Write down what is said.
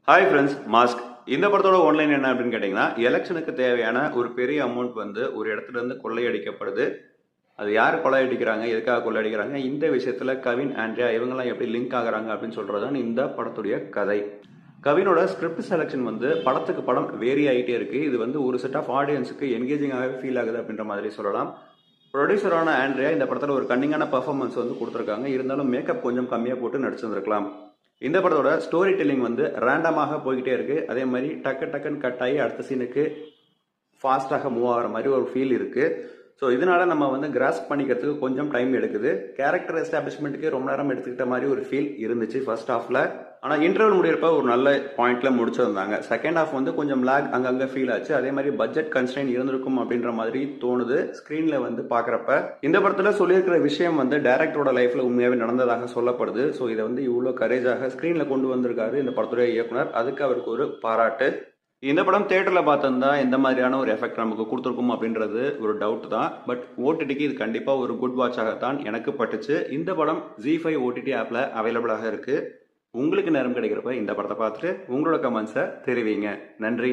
Hi friends, mask இந்த படத்தோட one line என்ன அப்படின்னு கேட்டிங்கன்னா, எலெக்ஷனுக்கு தேவையான ஒரு பெரிய அமௌண்ட் வந்து ஒரு இடத்துல இருந்து கொள்ளையடிக்கப்படுது. அது யார் கொள்ளையடிக்கிறாங்க, எதுக்காக கொள்ளையடிக்கிறாங்க, இந்த விஷயத்துல கவின், ஆண்ட்ரியா இவங்கெல்லாம் எப்படி லிங்க் ஆகுறாங்க அப்படின்னு சொல்றதுதான் இந்த படத்துடைய கதை. கவினோட ஸ்கிரிப்ட் செலெக்ஷன் வந்து படத்துக்கு படம் வேரி ஆகிட்டே இருக்கு. இது வந்து ஒரு செட் ஆஃப் ஆடியன்ஸுக்கு என்கேஜிங்காகவே ஃபீல் ஆகுது அப்படின்ற மாதிரி சொல்லலாம். ப்ரொடியூசரான ஆண்ட்ரியா இந்த படத்துல ஒரு கன்னிங்கான பர்ஃபார்மன்ஸ் வந்து கொடுத்துருக்காங்க. இருந்தாலும் மேக்கப் கொஞ்சம் கம்மியாக போட்டு நடிச்சிருந்திருக்கலாம். இந்த படத்தோட ஸ்டோரி டெல்லிங் வந்து ரேண்டமாக போய்கிட்டே இருக்கு. அதே மாதிரி டக்குன்னு கட் ஆகி அடுத்த சீனுக்கு ஃபாஸ்டாக மூவ் ஆகிற மாதிரி ஒரு ஃபீல் இருக்கு. ஸோ இதனால நம்ம வந்து கிராஸ்ப் பண்ணிக்கிறதுக்கு கொஞ்சம் டைம் எடுக்குது. கேரக்டர் எஸ்டாப்ளிஷ்மெண்ட்டுக்கு ரொம்ப நேரம் எடுத்துக்கிட்ட மாதிரி ஒரு ஃபீல் இருந்துச்சு ஃபர்ஸ்ட் ஹாஃப்ல. ஆனால் இன்டர்வல் முடியிறப்ப ஒரு நல்ல பாயிண்ட்ல முடிச்சிருந்தாங்க. செகண்ட் ஹாஃப் வந்து கொஞ்சம் லேக் அங்கங்கே ஃபீல் ஆச்சு. அதே மாதிரி பட்ஜெட் கன்ஸ்ட்ரெயின் இருந்திருக்கும் அப்படின்ற மாதிரி தோணுது ஸ்க்ரீன்ல வந்து பார்க்குறப்ப. இந்த படத்தில் சொல்லியிருக்கிற விஷயம் வந்து டைரக்டரோட லைஃப்ல உண்மையாகவே நடந்ததாக சொல்லப்படுது. ஸோ இதை வந்து இவ்வளோ கரேஜாக ஸ்க்ரீன்ல கொண்டு வந்திருக்காரு இந்த படத்துடைய இயக்குனர். அதுக்கு அவருக்கு ஒரு பாராட்டு. இந்த படம் தியேட்டர்ல பார்த்திருந்தா எந்த மாதிரியான ஒரு எஃபெக்ட் நமக்கு கொடுத்துருக்கும் அப்படின்றது ஒரு டவுட் தான். பட் ஓடிடிக்கு இது கண்டிப்பா ஒரு குட் வாட்சாகத்தான் எனக்கு பட்டுச்சு. இந்த படம் ZEE5 ஓடிடி ஆப்ல அவைலபிளாக இருக்கு. உங்களுக்கு நேரம் கிடைக்கிறப்ப இந்த படத்தை பார்த்துட்டு உங்களோட கமெண்ட்ஸை தெரிவிங்க. நன்றி.